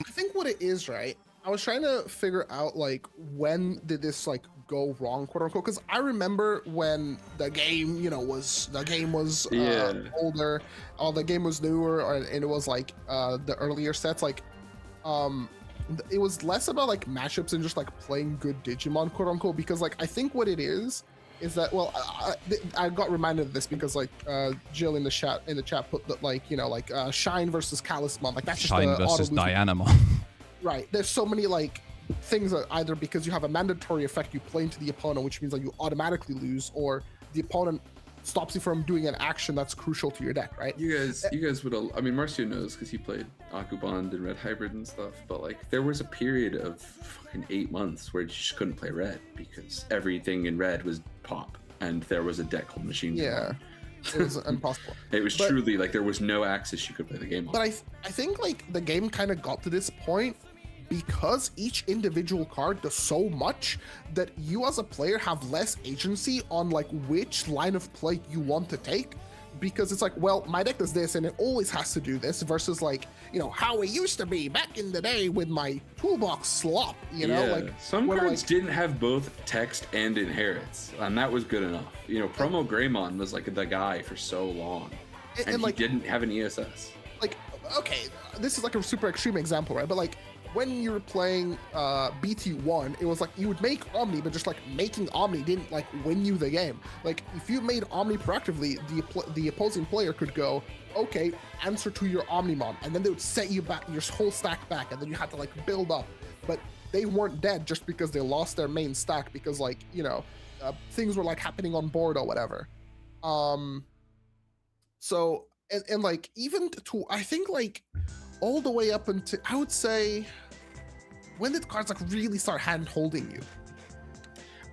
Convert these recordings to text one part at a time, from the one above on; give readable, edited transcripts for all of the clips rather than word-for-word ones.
I think what it is, right? I was trying to figure out like when did this like go wrong, quote unquote, because I remember when the game, was Yeah. older, or the game was newer, and it was like the earlier sets, like um it was less about like matchups and just like playing good Digimon, quote unquote, because like I think what it is that, well, I got reminded of this because like Jill in the chat put that, like, Shine versus Talisman, like that's just Shine the versus auto losing. Dianamon. Right, there's so many like things that either because you have a mandatory effect you play into the opponent, which means that you automatically lose, or the opponent stops you from doing an action that's crucial to your deck, right? You guys would. I mean, Marcio knows because he played Akuband and Red Hybrid and stuff. But like, there was a period of fucking 8 months where you just couldn't play Red because everything in Red was pop, and there was a deck called Machine. Yeah, it was impossible. It was truly like there was no axis you could play the game on. But I think like the game kind of got to this point because each individual card does so much that you as a player have less agency on like which line of play you want to take, because it's like, well, my deck does this and it always has to do this, versus like, how it used to be back in the day with my toolbox Slop, like some cards like, didn't have both text and inherits, and that was good enough. Promo Greymon was like the guy for so long, and he like, didn't have an ESS. Like, okay, this is like a super extreme example, right? But like, when you were playing BT1, it was like you would make Omni, but just like making Omni didn't like win you the game. Like if you made Omni proactively, the opposing player could go, okay, answer to your Omnimon, and then they would set you back, your whole stack back, and then you had to like build up. But they weren't dead just because they lost their main stack because like, things were like happening on board or whatever. So, and like even to, I think like all the way up until, I would say, when did cards like really start hand holding you?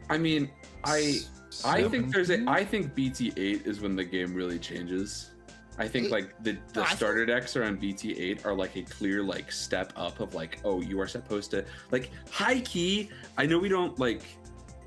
I mean, I think I think BT8 is when the game really changes. I think like the starter decks around BT8 are like a clear like step up of like, oh, you are supposed to like high key. I know we don't like,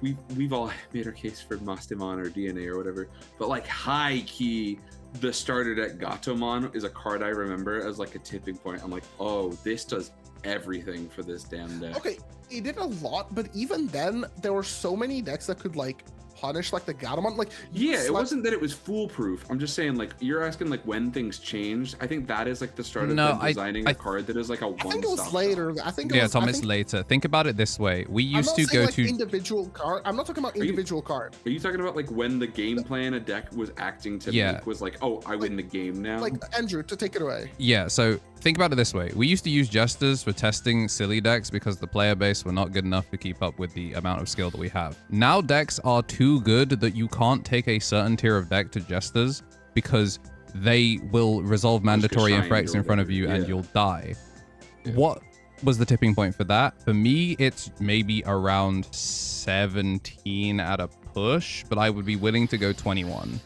we've all made our case for Mastemon or DNA or whatever, but like high key, the starter deck Gatomon is a card I remember as like a tipping point. I'm like, oh, this does everything for this damn deck. Okay, it did a lot, but even then, there were so many decks that could like punish like the Gatomon. Like, yeah, it wasn't that it was foolproof. I'm just saying, like, you're asking like when things changed. I think that is like the start of them designing a card that is like a one-stop. I think it was later. I think yeah, Thomas, later. Think about it this way: we used to go to individual card. I'm not talking about individual card. Are you talking about like when the game plan a deck was acting to make was like, oh, I win the game now? Like Andrew, to take it away. Yeah, so think about it this way: we used to use Jesters for testing silly decks because the player base were not good enough to keep up with the amount of skill that we have. Now decks are too good that you can't take a certain tier of deck to Jesters because they will resolve mandatory effects in front of you and you'll die. Yeah. What was the tipping point for that? For me, it's maybe around 17 at a push, but I would be willing to go 21.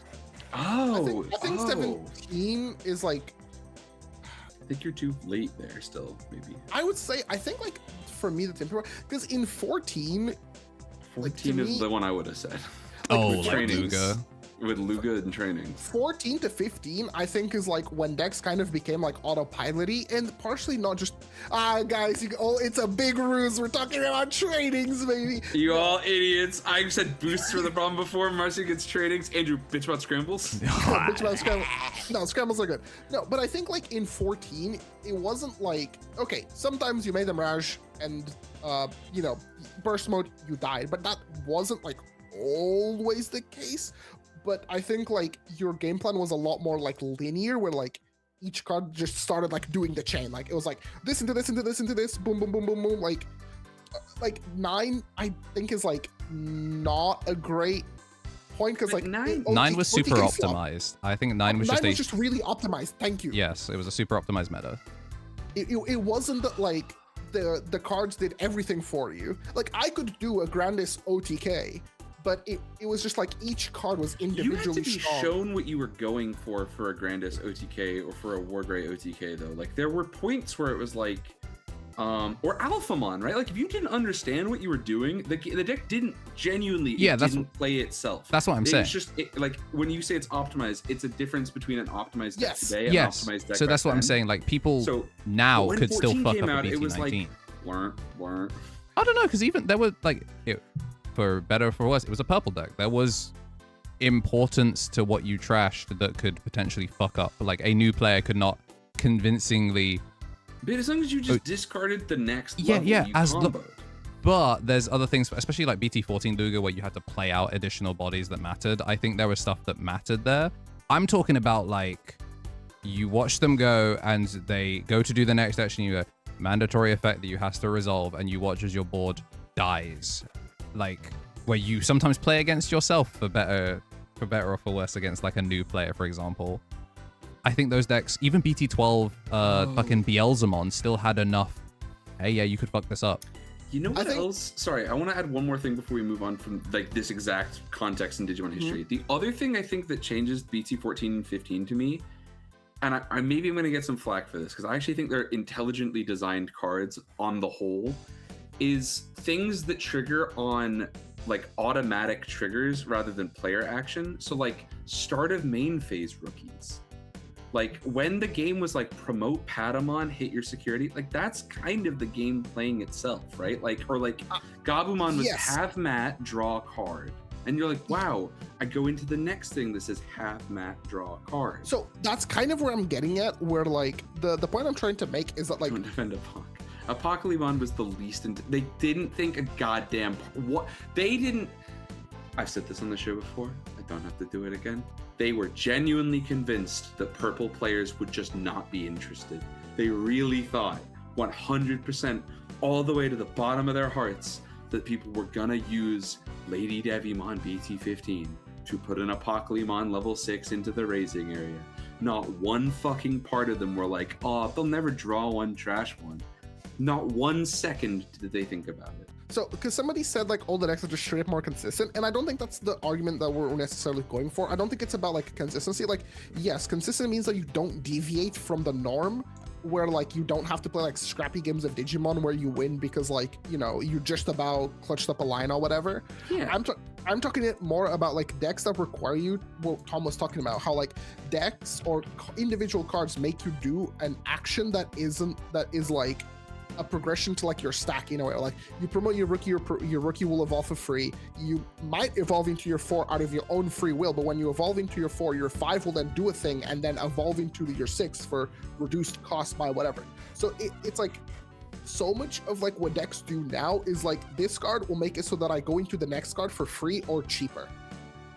Oh, I think 17 is like, I think you're too late there still, maybe. I would say, I think like for me, the tipping point, because in 14 like, is the one I would have said. Like Luga. With Luga and training. 14 to 15, I think, is like when decks kind of became like autopilot-y, and partially not just, guys, it's a big ruse. We're talking about trainings, baby. You all idiots. I said boosts for the problem before. Marcy gets trainings. Andrew, bitch about scrambles? Bitch about scrambles. No, scrambles are good. No, but I think like in 14, it wasn't like, okay, sometimes you made the Mirage and, burst mode, you died, but that wasn't like always the case. But I think like your game plan was a lot more like linear, where like each card just started like doing the chain. Like it was like this into this into this into this, boom boom boom boom boom. Like 9 I think is like not a great point, because like 9 was super optimized. I think 9 was just really optimized. Thank you. Yes, it was a super optimized meta. It wasn't that like the cards did everything for you. Like I could do a Grandis OTK, but it was just like each card was individually You had to be strong. shown what you were going for a Grandis OTK or for a Wargrey OTK, though. Like, there were points where it was like, or Alphamon, right? Like if you didn't understand what you were doing, the deck didn't genuinely didn't play itself. That's what I'm saying. It's just like when you say it's optimized, it's a difference between an optimized deck today and an optimized deck. So that's what I'm saying. Like people now could still fuck up a BT19. It was like, weren't. I don't know, because even there were like, for better or for worse, it was a purple deck. There was importance to what you trashed that could potentially fuck up. Like a new player could not convincingly. But as long as you just discarded the next level, you comboed. But there's other things, especially like BT14 Luga, where you had to play out additional bodies that mattered. I think there was stuff that mattered there. I'm talking about like you watch them go and they go to do the next action. You go mandatory effect that you has to resolve, and you watch as your board dies. Like where you sometimes play against yourself for better or for worse against like a new player, for example. I think those decks, even BT12, fucking Beelzemon, still had enough. Hey, yeah, you could fuck this up. You know what else? Sorry, I want to add one more thing before we move on from like this exact context in Digimon history. The other thing I think that changes BT14 and 15 to me, and I maybe I'm going to get some flack for this because I actually think they're intelligently designed cards on the whole, is things that trigger on like automatic triggers rather than player action. So like start of main phase rookies. Like when the game was like promote Patamon, hit your security, like that's kind of the game playing itself, right? Like, or like Gabumon was have mat, draw a card. And you're like, wow, I go into the next thing that says have mat, draw a card. So that's kind of where I'm getting at, where like the point I'm trying to make is that like don't defend Apocalypse was the least they didn't think a goddamn what they didn't. I've said this on the show before. I don't have to do it again. They were genuinely convinced that purple players would just not be interested. They really thought 100% all the way to the bottom of their hearts that people were gonna use Lady Devimon BT15 to put an Apocalypse level 6 into the raising area. Not one fucking part of them were like, oh, they'll never draw one trash one. Not 1 second did they think about it. So, because somebody said like all the decks are just straight up more consistent, and I don't think that's the argument that we're necessarily going for. I don't think it's about like consistency. Like, yes, consistent means that you don't deviate from the norm, where like you don't have to play like scrappy games of Digimon where you win because like, you know, you just about clutched up a line or whatever. Yeah. I'm talking it more about like decks that require you, what Tom was talking about, how like decks or individual cards make you do an action that is like a progression to like your stack, you know, like you promote your rookie, your rookie will evolve for free. You might evolve into your 4 out of your own free will, but when you evolve into your 4, your 5 will then do a thing and then evolve into your 6 for reduced cost by whatever. So it's like so much of like what decks do now is like this card will make it so that I go into the next card for free or cheaper.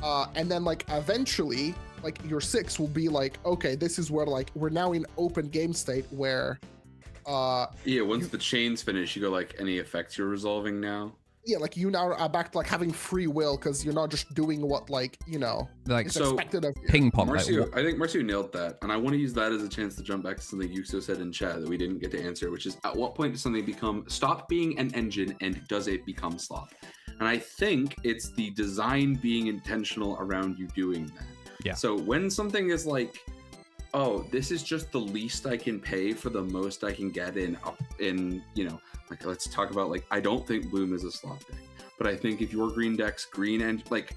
And then like eventually like your 6 will be like, okay, this is where like we're now in open game state where once the chains finish, you go like, any effects you're resolving now? Yeah, like you now are back to like having free will because you're not just doing what like, you know, like is so expected of you. Ping pong. Marcio, I think Marcio nailed that, and I want to use that as a chance to jump back to something Yuxo said in chat that we didn't get to answer, which is at what point does something stop being an engine and does it become slop? And I think it's the design being intentional around you doing that. Yeah. So when something is like, oh, this is just the least I can pay for the most I can get in, you know, like let's talk about like, I don't think Bloom is a slot deck, but I think if your green deck's green and like,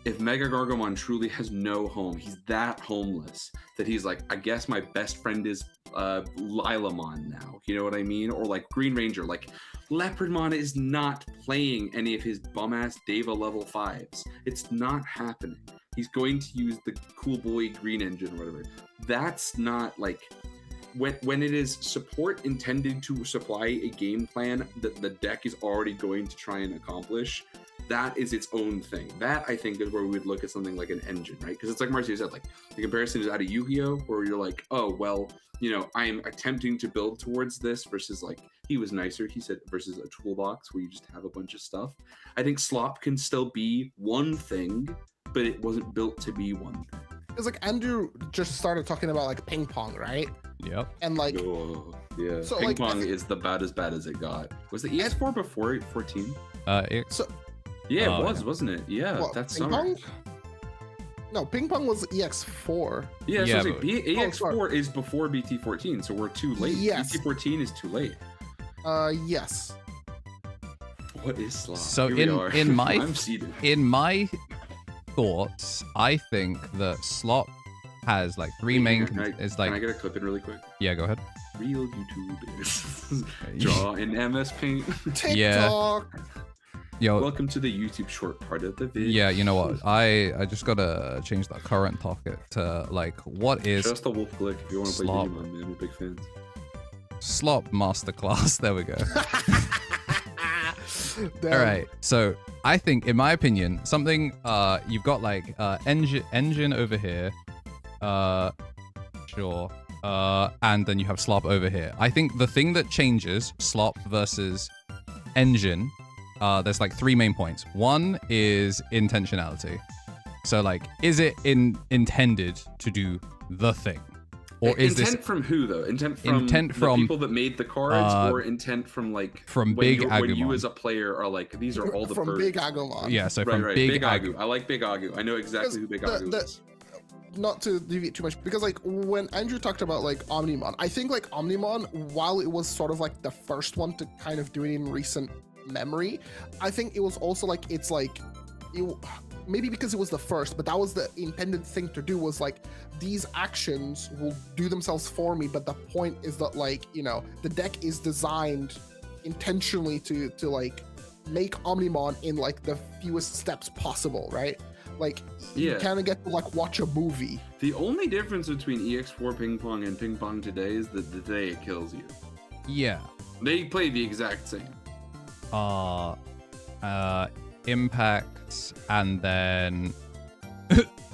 if Mega Gargomon truly has no home, he's that homeless that he's like, I guess my best friend is Lilamon now, you know what I mean? Or like Green Ranger, like Leopardmon is not playing any of his bum-ass Deva level 5s. It's not happening. He's going to use the Cool Boy Green Engine or whatever. That's not like when it is support intended to supply a game plan that the deck is already going to try and accomplish. That is its own thing. That I think is where we would look at something like an engine, right? Because it's like Marcio said, like the comparison is out of Yu-Gi-Oh, where you're like, oh well, you know, I am attempting to build towards this versus like he was nicer, he said, versus a toolbox where you just have a bunch of stuff. I think Slop can still be one thing, but it wasn't built to be one thing. It's like Andrew just started talking about like ping pong, right? Yep. And like, yeah, so ping like, pong is the bad as it got. Was the EX4 before 14? So yeah, it was, wasn't it? Yeah, what, that's ping summer. pong? No, ping pong was EX4. Yeah, yeah, so EX4 is before BT14, so we're too late. Yes. BT14 is too late. Yes. What is Slop? So Here we are. in my I'm seated. in my thoughts, I think that Slop has like three main. Can I get a clip in really quick? Yeah, go ahead. Real YouTube is draw in MS Paint. TikTok. Yo, Welcome to the YouTube short part of the video. yeah, you know what? I just gotta change that current topic to like, what is Just a wolf click if you want to play Slop. Digimon, man. We're big fans. Slop Masterclass? There we go. Damn. All right. So I think, in my opinion, something you've got like engine over here, sure, and then you have Slop over here. I think the thing that changes Slop versus engine, there's like three main points. One is intentionality. So like, is it intended to do the thing? Or is intent this from who though? Intent from the people that made the cards, or intent from like from when Big when you Agumon? as a player are like, these are all the from birds. Big Agumon. Yeah, so Right, from right. Big Agu. Agu. I like Big Agu. I know exactly who Big Agu is. Not to deviate too much, because like when Andrew talked about like Omnimon, I think like Omnimon, while it was sort of like the first one to kind of do it in recent memory, I think it was also like maybe because it was the first, but that was the intended thing to do, was like, these actions will do themselves for me, but the point is that like, you know, the deck is designed intentionally to like make Omnimon in like the fewest steps possible, right? Like, you kind of get to like watch a movie. The only difference between EX4 Ping Pong and Ping Pong today is that today it kills you. Yeah. They play the exact same. Impacts, and then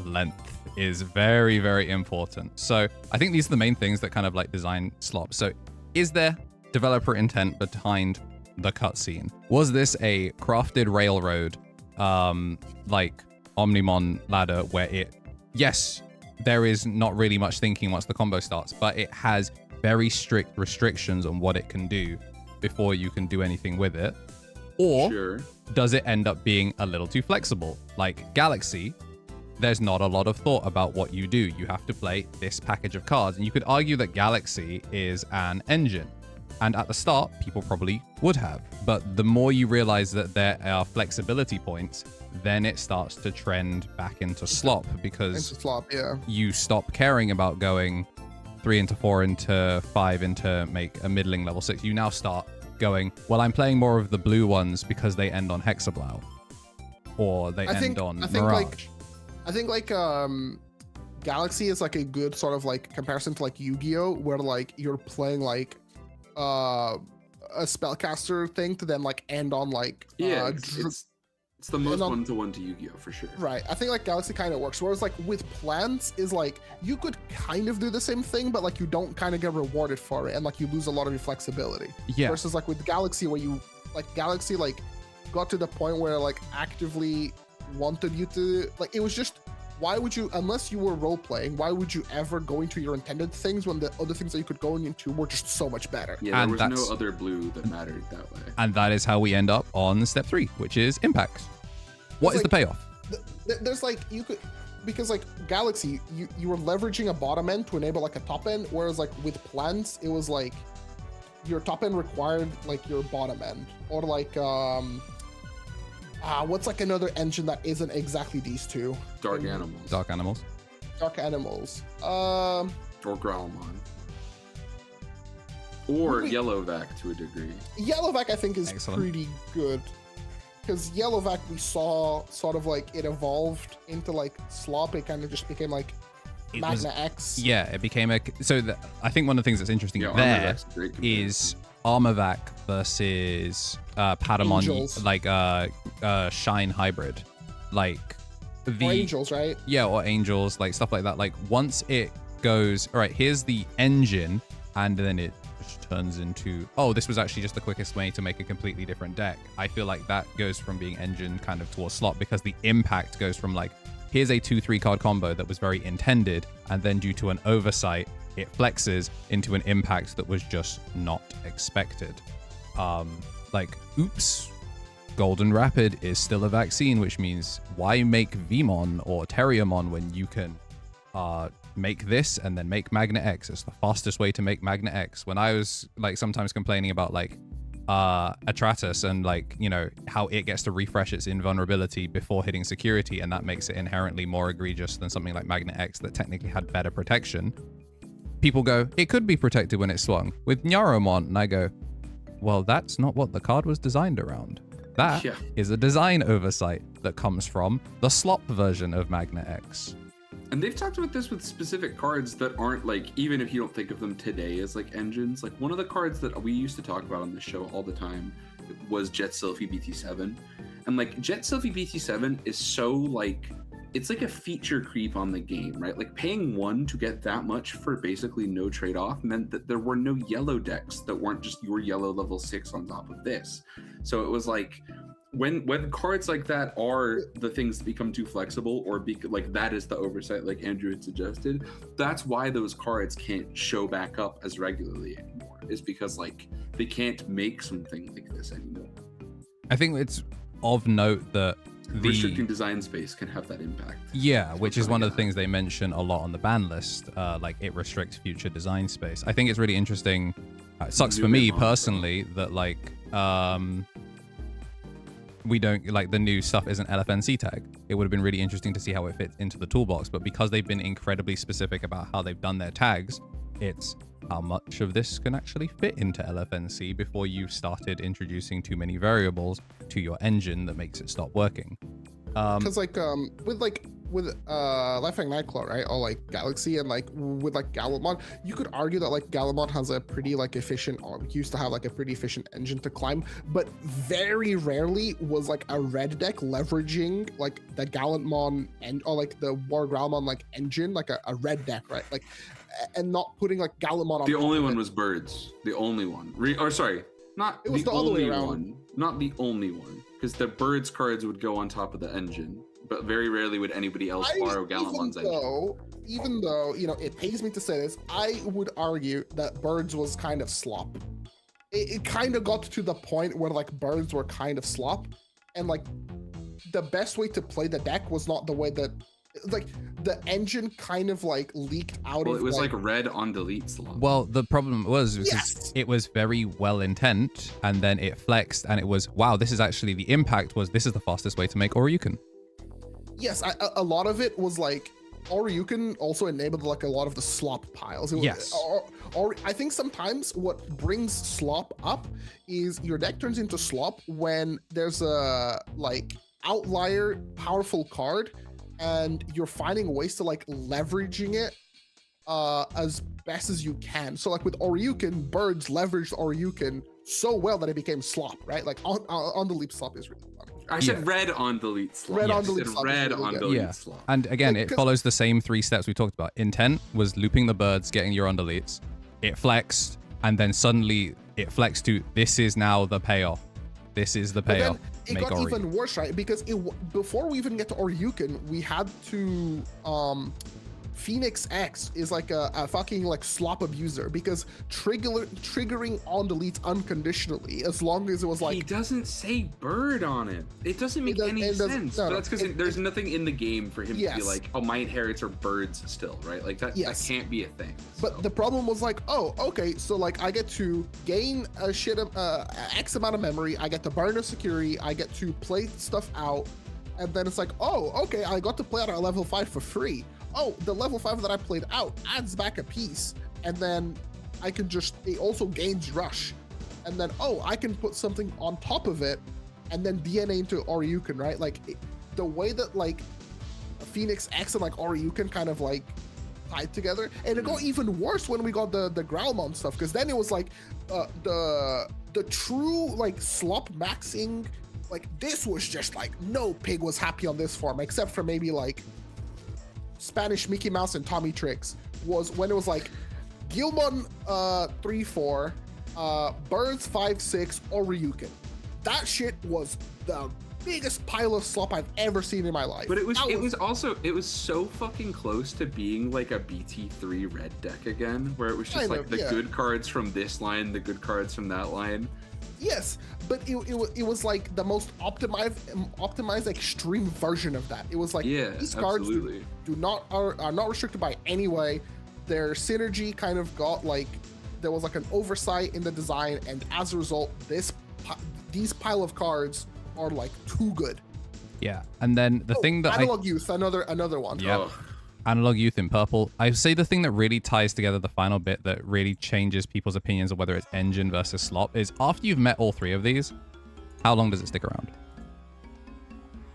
length is very, very important. So I think these are the main things that kind of like design Slop. So is there developer intent behind the cutscene? Was this a crafted railroad, like Omnimon ladder, where yes, there is not really much thinking once the combo starts, but it has very strict restrictions on what it can do before you can do anything with it? Or does it end up being a little too flexible? Like Galaxy, there's not a lot of thought about what you do. You have to play this package of cards. And you could argue that Galaxy is an engine. And at the start, people probably would have. But the more you realize that there are flexibility points, then it starts to trend back into Slop, because you stop caring about going 3 into 4 into 5 into make a middling level 6. You now start going, well, I'm playing more of the blue ones because they end on Hexablow, or they end on Mirage. I think Galaxy is like a good sort of like comparison to like Yu-Gi-Oh, where like you're playing like a spellcaster thing to then like end on like it's the most one-to-one to Yu-Gi-Oh for sure. Right. I think like Galaxy kind of works. Whereas like with plants is like you could kind of do the same thing, but like you don't kind of get rewarded for it, and like you lose a lot of your flexibility. Yeah. Versus like with Galaxy, where you like Galaxy like got to the point where like actively wanted you to like, it was just, why would you, unless you were role playing, why would you ever go into your intended things when the other things that you could go into were just so much better? Yeah, there was no other blue that mattered that way. And that is how we end up on step 3, which is impact. What is the payoff? There's like, you could, because like Galaxy, you were leveraging a bottom end to enable like a top end, whereas like with plants, it was like your top end required like your bottom end, or like what's like another engine that isn't exactly these two? Dark Animals. Dark Animals. Or Growlmon. Or Yellowvac to a degree. Yellowvac I think is pretty good. Because Yellowvac, we saw sort of like it evolved into like Slop. It kind of just became like Magna X. Yeah, it became a. So I think one of the things that's interesting there is Armourvac versus Patamon, Angels. like Shine Hybrid, like the or Angels, right? Yeah, or Angels, like stuff like that. Like once it goes, all right, here's the engine, and then it turns into, oh, this was actually just the quickest way to make a completely different deck. I feel like that goes from being engine kind of towards Slop, because the impact goes from like, here's a 2-3 card combo that was very intended, and then due to an oversight, it flexes into an impact that was just not expected. Like, oops, Golden Rapid is still a vaccine, which means why make Veemon or Terriermon when you can make this and then make Magna X? It's the fastest way to make Magna X. When I was like sometimes complaining about like Atratus and like, you know, how it gets to refresh its invulnerability before hitting security, and that makes it inherently more egregious than something like Magnet X that technically had better protection. People go, it could be protected when it swung with Nyaromon, and I go, well, that's not what the card was designed around. That is a design oversight that comes from the Slop version of Magnet X. And they've talked about this with specific cards that aren't like, even if you don't think of them today as like engines, like one of the cards that we used to talk about on the show all the time was Jet Sylphie BT7. And like Jet Sylphie BT7 is so like, it's like a feature creep on the game, right? Like paying 1 to get that much for basically no trade-off meant that there were no yellow decks that weren't just your yellow level 6 on top of this. So it was like, when cards like that are the things that become too flexible, or like that is the oversight like Andrew had suggested, that's why those cards can't show back up as regularly anymore, is because like they can't make something like this anymore. I think it's of note that restricting design space can have that impact. Yeah, which is one of the things they mention a lot on the ban list, like it restricts future design space. I think it's really interesting. It sucks for me personally that like we don't like the new stuff isn't LFNC tag. It would have been really interesting to see how it fits into the toolbox, but because they've been incredibly specific about how they've done their tags, it's how much of this can actually fit into LFNC before you've started introducing too many variables to your engine that makes it stop working. Because with Lifelink Nightclaw, right, or like Galaxy, and like with like Gallimon, you could argue that like Gallimon has a pretty like efficient, or used to have like a pretty efficient engine to climb, but very rarely was like a red deck leveraging like the Gallimon or like the War Gallimon like engine, like a red deck, right, like, and not putting like Gallimon on. The only one was Birds. The only one. Not the only one. Not the only one, because the Birds cards would go on top of the engine, but very rarely would anybody else borrow Gallimon's engine. Even though, you know, it pains me to say this, I would argue that Birds was kind of slop. It kind of got to the point where like Birds were kind of slop, and like the best way to play the deck was not the way that, like, the engine kind of like leaked out. Well, it was like red on delete slot. Well, the problem was it was very well intent, and then it flexed, and it was, wow, this is actually, the impact was, this is the fastest way to make Oryuken. Yes, a lot of it was like, Oryuken also enabled like a lot of the slop piles. Yes. Or I think sometimes what brings slop up is your deck turns into slop when there's a like outlier powerful card, and you're finding ways to like leveraging it as best as you can. So like with Oryuken, Birds leveraged Oryuken so well that it became slop, right? Like on the leap slop is really fun. I said red on delete slot. Red on delete slot. Red on delete slot. And again, it follows the same 3 steps we talked about. Intent was looping the birds, getting your undeletes. It flexed, and then suddenly it flexed to, this is now the payoff. This is the payoff. It got even worse, right? Because before we even get to Oryuken, we had to Phoenix X is like a fucking like slop abuser, because triggering on deletes unconditionally, as long as it was like, he doesn't say bird on it. It doesn't make any sense. But that's because there's nothing in the game for him to be like, oh, my inherits are birds still, right? Like that can't be a thing. But the problem was like, oh, okay, so like I get to gain a shit of X amount of memory, I get to burn a security, I get to play stuff out, and then it's like, oh, okay, I got to play out at level 5 for free. Oh, the level 5 that I played out adds back a piece, and then I can just, it also gains rush, and then, oh, I can put something on top of it, and then DNA into Oryuken, right? Like, the way that, like, Phoenix X and, like, Oryuken kind of, like, tied together, and it got even worse when we got the Growlmon stuff, because then it was, like, the true, like, slop maxing, like, this was just, like, no pig was happy on this form, except for maybe, like, Spanish Mickey Mouse and Tommy Tricks, was when it was like Gilmon 3-4, Birds 5-6, Oryuken. That shit was the biggest pile of slop I've ever seen in my life. But it was so fucking close to being like a BT3 red deck again, where it was just like the good cards from this line, the good cards from that line. Yes, but it was like the most optimized extreme version of that. It was like, these cards are not restricted by any way. Their synergy kind of got like there was like an oversight in the design, and as a result, these pile of cards are like too good. Yeah, and then the thing that Analog Youth, another one. Yeah. Analog Youth in purple. I would say the thing that really ties together the final bit that really changes people's opinions of whether it's engine versus slop is after you've met all three of these, how long does it stick around?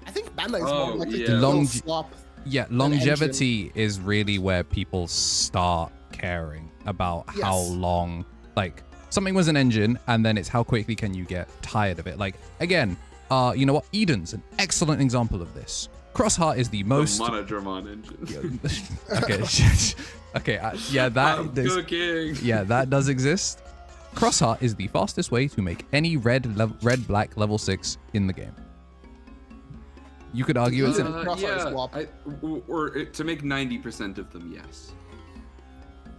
I think Bandai is more likely to Long- go slop. Yeah, longevity is really where people start caring about how long, like, something was an engine, and then it's how quickly can you get tired of it. Like, again, you know what? Eden's an excellent example of this. Crossheart is the most... The Monodramon engine. Okay, yeah, that... Yeah, that does exist. Crossheart is the fastest way to make any red-black level 6 in the game. You could argue it's... or to make 90% of them, yes.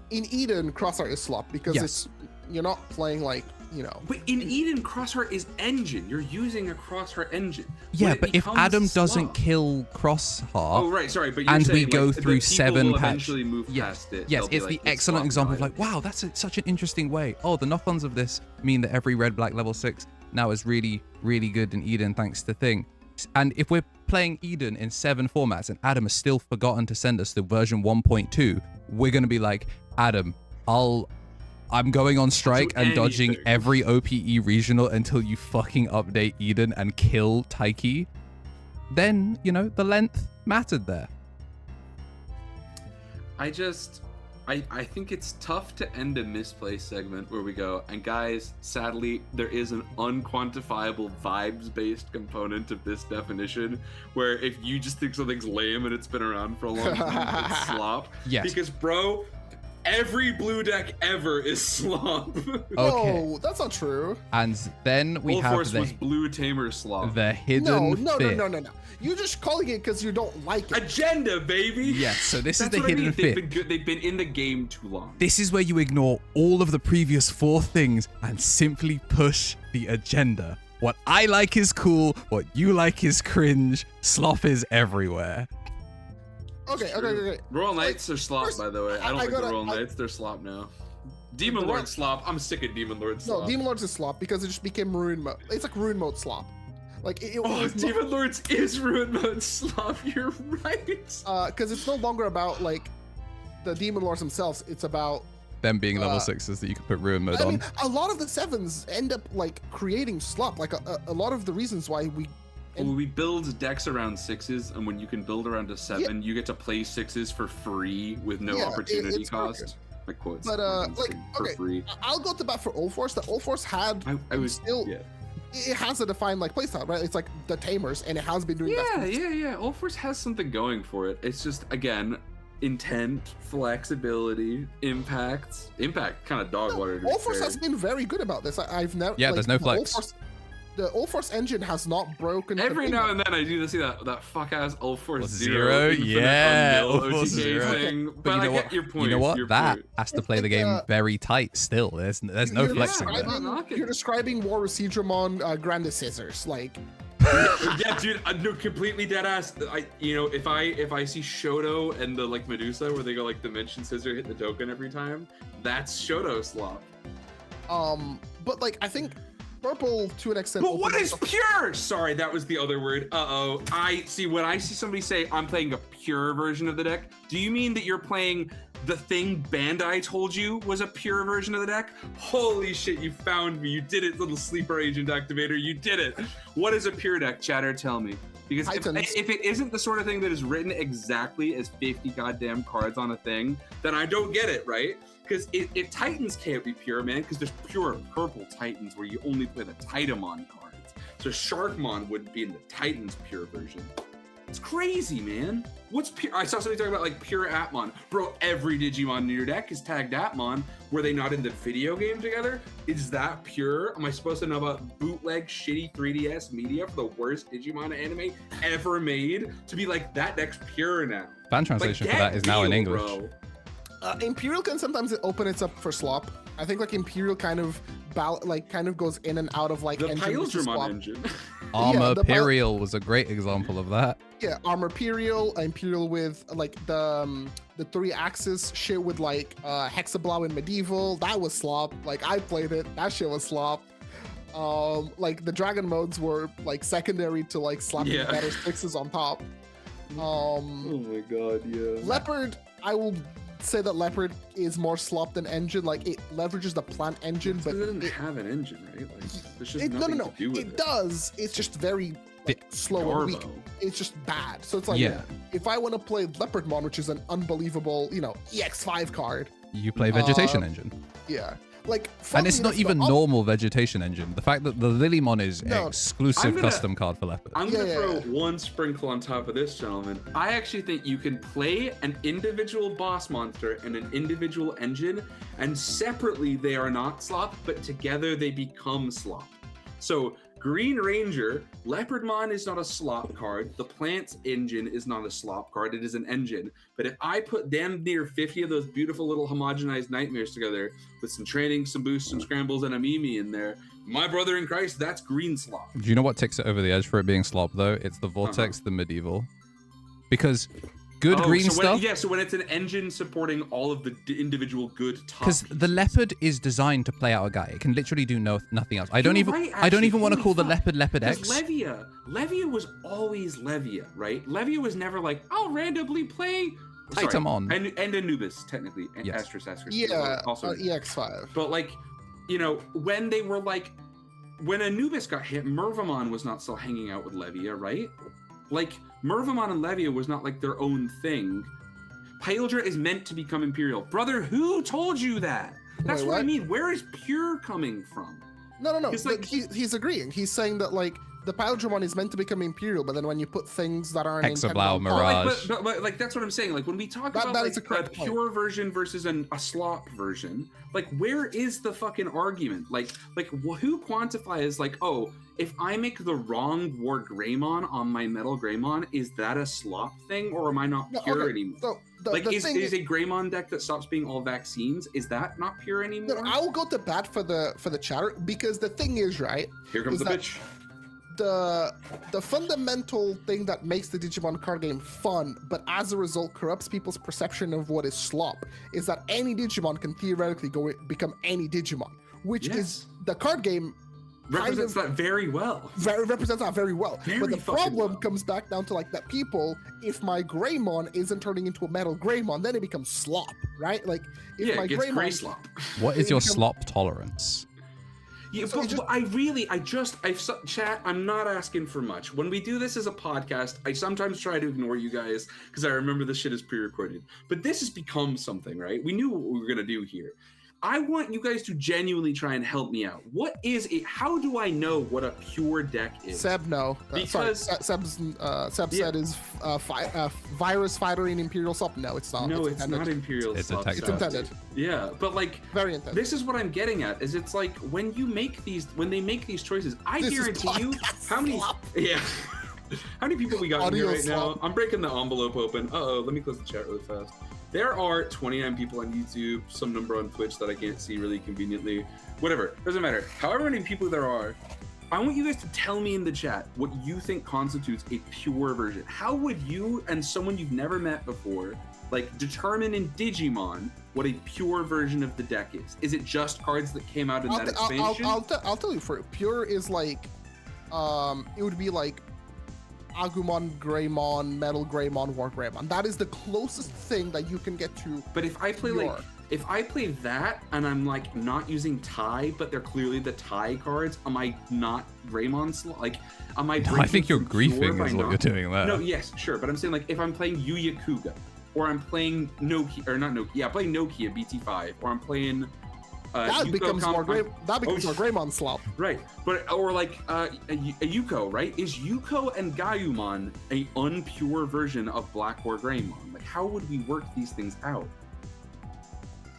In Eden, Crossheart is slop because it's you're not playing like, you know. But in Eden, Crossheart is engine. You're using a Crossheart engine. Yeah, but if Adam doesn't kill Crossheart, oh right, sorry, but you're and saying, we go like, through 7 patches, move past it. Yes, it's the excellent example of like, wow, that's such an interesting way. Oh, the knock-ons of this mean that every red-black level 6 now is really, really good in Eden thanks to Thing. And if we're playing Eden in 7 formats and Adam has still forgotten to send us the version 1.2, we're gonna be like, Adam, I'm going on strike and dodging every OPE regional until you fucking update Eden and kill Taiki. Then, you know, the length mattered there. I think it's tough to end a Misplay segment where we go, and guys, sadly, there is an unquantifiable vibes-based component of this definition, where if you just think something's lame and it's been around for a long time, it's slop. Yes. Because, bro, every blue deck ever is slop. Okay. No, that's not true. And then we have Force was blue tamer slop. the hidden No. You're just calling it because you don't like it. Agenda, baby. Yes, so this is That's the what I hidden mean. fit. They've been in the game too long. This is where you ignore all of the previous 4 things and simply push the agenda. What I like is cool, what you like is cringe, slop is everywhere. Okay. Royal Knights are slop, first, by the way. I don't like the Royal Knights. They're slop now. Demon Lord slop. I'm sick of Demon Lord slop. No, Demon Lords is slop because it just became Ruin mode. It's like Ruin mode slop. Like Demon Lords is Ruin mode slop. You're right. Because it's no longer about like the Demon Lords themselves. It's about Them being level 6s that you can put ruin mode on. mean, a lot of the 7s end up like creating slop. Like a lot of the reasons why we build decks around 6s, and when you can build around a 7, you get to play 6s for free with no opportunity cost. Like quotes. But for free. I'll go to bat for Old Force. The Old Force had it has a defined like playstyle, right? It's like the Tamers, and it has been doing that. Yeah. Old Force has something going for it. It's just, again, intent, flexibility, impact kind of dog water. Old Force has been very good about this. I've never. Yeah, there's no flex. The Old Force engine has not broken. Every now and then I do see that fuck ass Old Force Zero. Yeah, Old Force Zero. Thing. But I get your point. You know what? That has to play the game very tight still. There's no flexing there. You're describing War with Sidramon Grande Scissors, like. Yeah, dude, no, completely dead ass. If I see Shoto and the like Medusa where they go like Dimension Scissor hit the token every time, that's Shoto slop. But like I think Purple to an extent. But what is pure? Sorry, that was the other word. When I see somebody say I'm playing a pure version of the deck, do you mean that you're playing the thing Bandai told you was a pure version of the deck? Holy shit, you found me. You did it, little sleeper agent activator. You did it. What is a pure deck, chatter? Tell me. Because if it isn't the sort of thing that is written exactly as 50 goddamn cards on a thing, then I don't get it, right? Because if Titans can't be pure, man, because there's pure purple Titans where you only play the Titamon cards. So Sharkmon wouldn't be in the Titans pure version. It's crazy, man. What's pure? I saw somebody talking about like pure Atmon. Bro, every Digimon in your deck is tagged Atmon. Were they not in the video game together? Is that pure? Am I supposed to know about bootleg shitty 3DS media for the worst Digimon anime ever made to be like, that deck's pure now? Fan translation for that is now in English. Bro. Imperial can sometimes open it up for slop. I think like Imperial kind of goes in and out of like The engine versus Pyldramon swap. engine. Armour the Imperial was a great example of that. Yeah, Armour Imperial with like the 3-axis shit with like Hexablow in Medieval. That was slop. Like I played it. That shit was slop. Like the dragon modes were like secondary to like slapping better fixes on top. Oh my god, yeah. Leopard, I will say that Leopard is more slop than engine. Like it leverages the plant engine, but it doesn't have an engine, right? Like there's just nothing to do with it. It does. It's just very like, slow and weak. It's just bad. So it's like if I want to play Leopardmon, which is an unbelievable, EX5 card. You play Vegetation Engine. Yeah. Like, and it's not even normal Vegetation Engine. The fact that the Lilymon is exclusive custom card for Leopard. I'm gonna throw one sprinkle on top of this, gentlemen. I actually think you can play an individual boss monster and an individual engine, and separately they are not slop, but together they become slop. So Green Ranger, Leopardmon is not a slop card. The Plants engine is not a slop card. It is an engine. But if I put damn near 50 of those beautiful little homogenized nightmares together with some training, some boosts, some scrambles, and a Mimi in there, my brother in Christ, that's green slop. Do you know what takes it over the edge for it being slop, though? It's the Vortex, the Medieval. Because green stuff... So when it's an engine supporting all of the individual good top... Because the Leopard is designed to play out a guy. It can literally do nothing else. I don't even want to call the Leopard X. Levia was always Levia, right? Levia was never like, I'll randomly play... Titamon. And Anubis, technically. Yes. Asterisk. Yeah, also EX5. But like, when they were like... When Anubis got hit, Mervamon was not still hanging out with Levia, right? Like, Mervamon and Levia was not like their own thing. Pyldra is meant to become Imperial. Brother, who told you that? That's what I mean. Where is Pure coming from? No. He's agreeing. He's saying that like the Pyldramon is meant to become Imperial, but then when you put things that aren't Hexablow, Mirage. But like that's what I'm saying. Like when we talk about like, a pure version versus a slop version, like where is the fucking argument? Like who quantifies like, oh, if I make the wrong War Greymon on my Metal Greymon, is that a slop thing, or am I not pure anymore? So is a Greymon deck that stops being all vaccines, is that not pure anymore? No, I will go to bat for the chatter, because the thing is, right? Here comes the bitch. The fundamental thing that makes the Digimon card game fun, but as a result corrupts people's perception of what is slop, is that any Digimon can theoretically become any Digimon, which is the card game represents that very well. Represents that very well. But the problem comes back down to like that people, if my Greymon isn't turning into a Metal Greymon, then it becomes slop, right? Like if my it gets Greymon, gray slop. What is your slop tolerance? Yeah, so chat, I'm not asking for much. When we do this as a podcast, I sometimes try to ignore you guys because I remember this shit is pre-recorded. But this has become something, right? We knew what we were going to do here. I want you guys to genuinely try and help me out. What is it? How do I know what a pure deck is? Seb, no. Because Seb said is virus fighter in Imperial Slop. No, it's not. No, it's not Imperial Slop. It's intended. Yeah, but like very intended. This is what I'm getting at. Is it's like when they make these choices, I guarantee you how many. Yeah. How many people we got in here right now? I'm breaking the envelope open. Let me close the chat really fast. There are 29 people on YouTube, some number on Twitch that I can't see really conveniently. Whatever, doesn't matter. However many people there are, I want you guys to tell me in the chat what you think constitutes a pure version. How would you and someone you've never met before, like, determine in Digimon what a pure version of the deck is? Is it just cards that came out in that expansion? I'll tell you for it. Pure is like, it would be like Agumon, Greymon, Metal Greymon, War Greymon. That is the closest thing that you can get to. But if I play if I play that and I'm like not using tie, but they're clearly the tie cards, am I not Greymon? Like, am I? No, I think you're griefing is what you're doing there. No, yes, sure, but I'm saying like if I'm playing Yuya Kuga, or I'm playing Nokia, or not Nokia, I'm playing Nokia BT5, or I'm playing. That becomes more Greymon slop. Right, but or like a Yuko, right? Is Yuko and Gaiumon a unpure version of Black or Greymon? Like, how would we work these things out?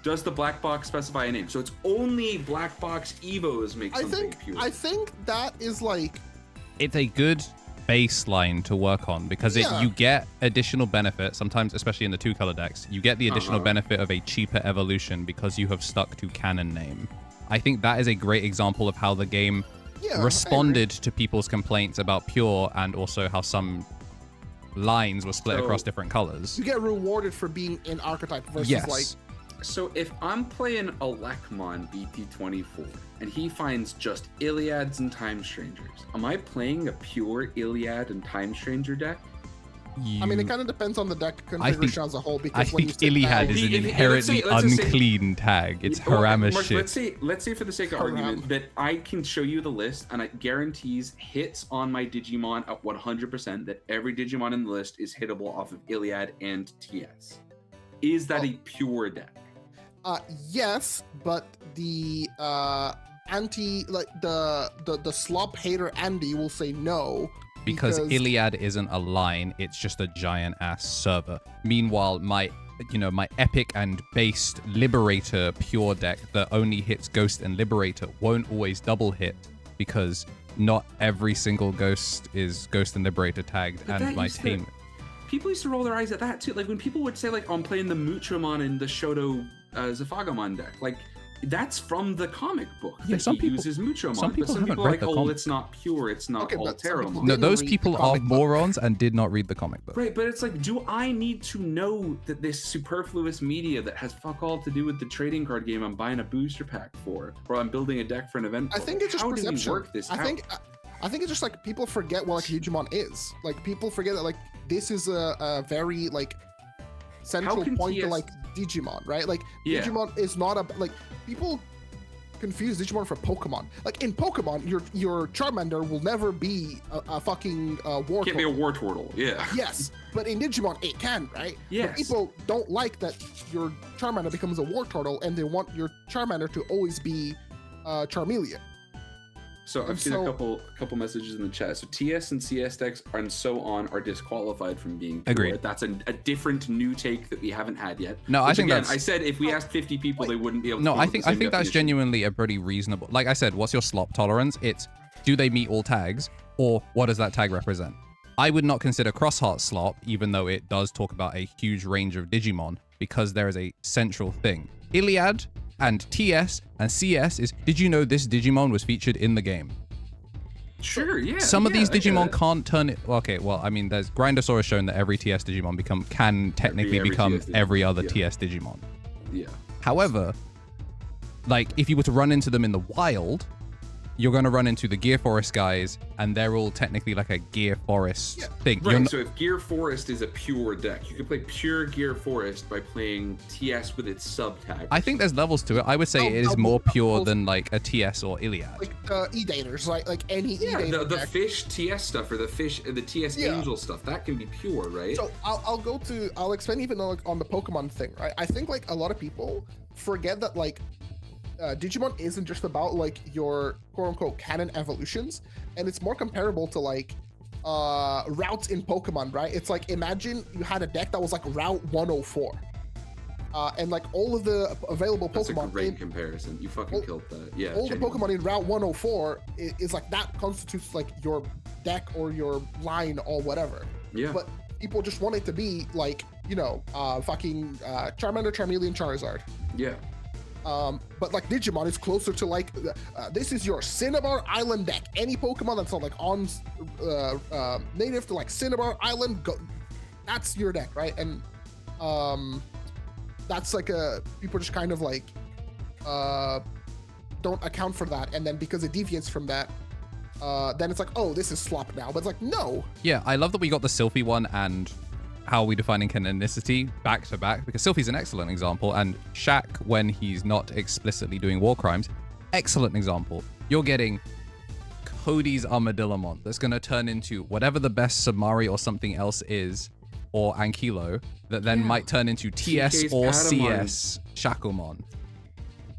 Does the black box specify a name? So it's only black box Evos make something pure. I think that is like... It's a good baseline to work on because you get additional benefit sometimes, especially in the 2-color decks. You get the additional benefit of a cheaper evolution because you have stuck to canon name. I think that is a great example of how the game responded to people's complaints about pure, and also how some lines were split across different colors. You get rewarded for being in archetype versus like. So if I'm playing a Lekmon BT24 and he finds just Iliads and Time Strangers, am I playing a pure Iliad and Time Stranger deck? I mean, it kind of depends on the deck configuration as a whole. Because I think Iliad is an inherently unclean tag. It's Harama shit. Let's say for the sake of argument that I can show you the list and it guarantees hits on my Digimon at 100%, that every Digimon in the list is hittable off of Iliad and TS. Is that a pure deck? Yes, but the the slop hater Andy will say no. Because Iliad isn't a line, it's just a giant ass server. Meanwhile, my epic and based Liberator pure deck that only hits Ghost and Liberator won't always double hit because not every single Ghost is Ghost and Liberator tagged, and my team. People used to roll their eyes at that too. Like when people would say like, I'm playing the Muchomon and the Shoto Zafagamon deck. Like that's from the comic book. Yeah, some people uses Muchomon. Some people are like, oh, it's not pure. It's not all Terramon. No, those people are morons and did not read the comic book. Right, but it's like, do I need to know that this superfluous media that has fuck all to do with the trading card game I'm buying a booster pack for, or I'm building a deck for an event? I think it's just perception. How do we work this out? I think it's just like people forget what like Digimon is. Like people forget that like this is a very like central point to like Digimon, right? Like Digimon is not a like people confuse Digimon for Pokemon. Like in Pokemon, your Charmander will never be a fucking war. Can't be a war turtle. Yeah. Yes, but in Digimon it can, right? Yes. But people don't like that your Charmander becomes a war turtle, and they want your Charmander to always be Charmeleon. So I've seen a couple messages in the chat. So TS and CS decks and so on are disqualified from being pure. Agreed. That's a different new take that we haven't had yet. No, I think again, that's. I said if we asked 50 people, they wouldn't be able to. No, I think that's genuinely a pretty reasonable. Like I said, what's your slop tolerance? It's do they meet all tags, or what does that tag represent? I would not consider Crossheart slop, even though it does talk about a huge range of Digimon, because there is a central thing. Iliad and TS and CS is, did you know this Digimon was featured in the game? Sure, yeah. Some of these Digimon can't turn it. Okay, well, I mean, there's Grindosaur shown that every TS Digimon can technically become every other TS Digimon. Yeah. However, like if you were to run into them in the wild, you're going to run into the Gear Forest guys, and they're all technically like a Gear Forest thing. Right, so if Gear Forest is a pure deck, you can play pure Gear Forest by playing TS with its sub-tag. I think there's levels to it. I would say it is more pure than like a TS or Iliad. Like E-Daters, right? Like any E-Dater the fish TS stuff, or the TS Angel stuff, that can be pure, right? So I'll explain even on the Pokemon thing, right? I think like a lot of people forget that like Digimon isn't just about like your quote-unquote canon evolutions, and it's more comparable to like routes in Pokemon, right? It's like imagine you had a deck that was like Route 104, and like all of the available Pokemon. That's a great comparison. You fucking killed that. Yeah. All the Pokemon in Route 104 is like that constitutes like your deck or your line or whatever. Yeah. But people just want it to be like fucking Charmander, Charmeleon, Charizard. Yeah. But like Digimon is closer to like this is your Cinnabar Island deck. Any Pokemon that's on like on native to like Cinnabar Island, that's your deck, right? And that's like people just kind of like don't account for that, and then because it deviates from that, then it's like, oh, this is slop now. But it's like, no. Yeah, I love that we got the Sylphie one and how we defining canonicity back to back, because Sylphie's an excellent example, and Shaq, when he's not explicitly doing war crimes, excellent example. You're getting Cody's Armadillomon that's going to turn into whatever the best Samari or something else is, or Ankylo, that then might turn into TS TK's or Patamon. CS Shacklemon.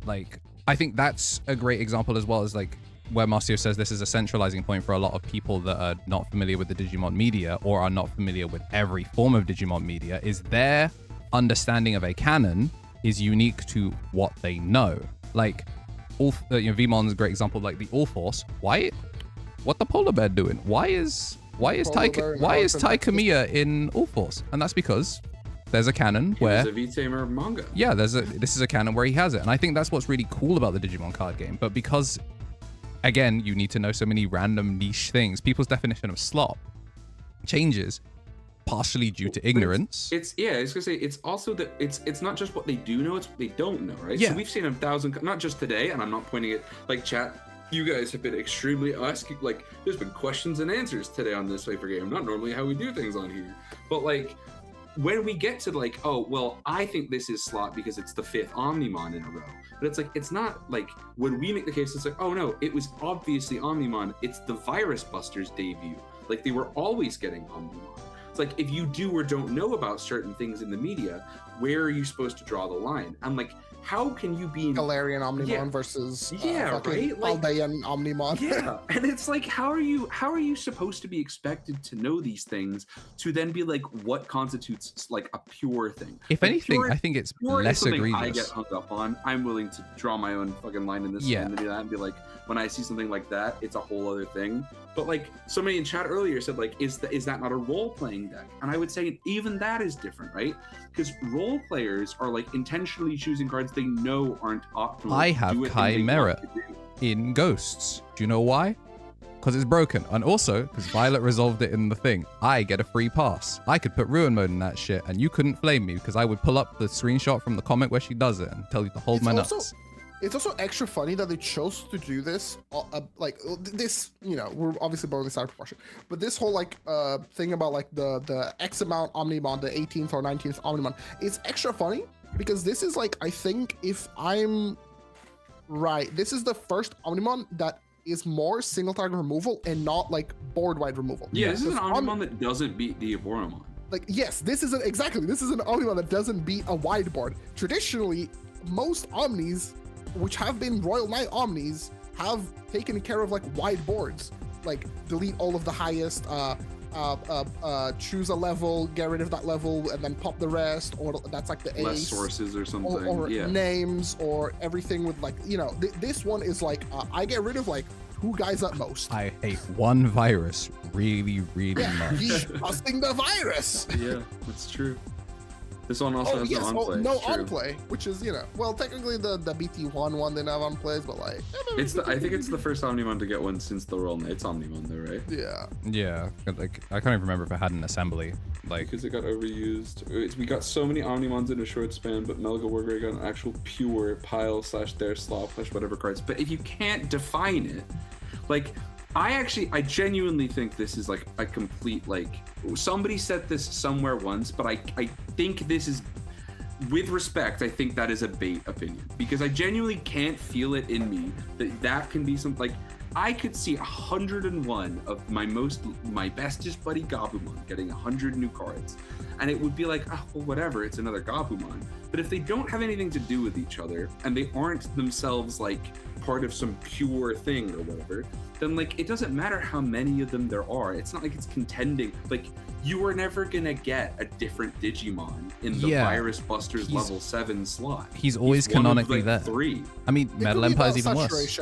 Like, I think that's a great example, as well as like where Marcio says this is a centralizing point for a lot of people that are not familiar with the Digimon media, or are not familiar with every form of Digimon media, is their understanding of a canon is unique to what they know. Like, Veemon's a great example, like the All Force. What the polar bear doing? Why is Why is Kamiya in All Force? And that's because there's a canon where there's a V-Tamer manga. Yeah, this is a canon where he has it. And I think that's what's really cool about the Digimon card game. But because, again, you need to know so many random niche things, people's definition of slop changes partially due to ignorance. I was gonna say, it's also that it's not just what they do know, it's what they don't know, right? Yeah. So we've seen 1,000, not just today, and I'm not pointing it like chat. You guys have been extremely asking, like, there's been questions and answers today on this Cypher game. Not normally how we do things on here, but like, when we get to like, oh, well, I think this is slot because it's the 5th Omnimon in a row. But it's like, it's not like, when we make the case, it's like, oh no, it was obviously Omnimon. It's the Virus Busters debut. Like, they were always getting Omnimon. It's like, if you do or don't know about certain things in the media, where are you supposed to draw the line? I'm like, how can you be Galarian Omnimon versus right? Like, Aldean Omnimon? Yeah, and it's like, how are you supposed to be expected to know these things to then be like, what constitutes like a pure thing? If like, anything, pure, I think it's pure less is something egregious. I get hung up on. I'm willing to draw my own fucking line in this and do that and be like, when I see something like that, it's a whole other thing. But like somebody in chat earlier said, like, is that not a role-playing deck? And I would say even that is different, right? Because role players are like intentionally choosing cards they know aren't optimal. I have Chimera in Ghosts. Do you know why? Because it's broken. And also, because Violet resolved it in the thing, I get a free pass. I could put Ruin Mode in that shit, and you couldn't flame me because I would pull up the screenshot from the comic where she does it and tell you to hold my nuts. It's also extra funny that they chose to do this, like this, you know, we're obviously blowing this out of proportion, but this whole like thing about like the X amount Omnimon, the 18th or 19th Omnimon, it's extra funny because this is like, I think if I'm right, this is the first Omnimon that is more single target removal and not like board wide removal. Yeah, this is an Omnimon that doesn't beat the Evoromon. Like, yes, this is an Omnimon that doesn't beat a wide board. Traditionally, most Omnis, which have been Royal Knight Omnis, have taken care of like wide boards, like delete all of the highest, choose a level, get rid of that level, and then pop the rest, or that's like the less ace, sources or something, or names, or everything with like, you know, this one is like, I get rid of like 2 guys at most. I hate one virus really much. He's busting the virus. Yeah, that's true. This one also has no on-play. No on-play, which is, you know, well, technically the BT1 one didn't have on-plays, but like... I think it's the first Omnimon to get one since the Royal Knight's Omnimon though, right? Yeah. Yeah, like, I can't even remember if it had an assembly. Like, because it got overused. We got so many Omnimons in a short span, but Melga Wargray got an actual pure pile / their slop / whatever cards. But if you can't define it, like... I genuinely think this is like a complete, like, somebody said this somewhere once, but I think this is, with respect, I think that is a bait opinion, because I genuinely can't feel it in me that can be some, like, I could see 101 of my bestest buddy Gabumon getting 100 new cards, and it would be like, oh, well, whatever, it's another Gabumon. But if they don't have anything to do with each other, and they aren't themselves like part of some pure thing or whatever, then like it doesn't matter how many of them there are. It's not like it's contending. Like, you are never gonna get a different Digimon in the Virus Busters level 7 slot. He's always canonically like there. 3. I mean, Metal Empire's even worse.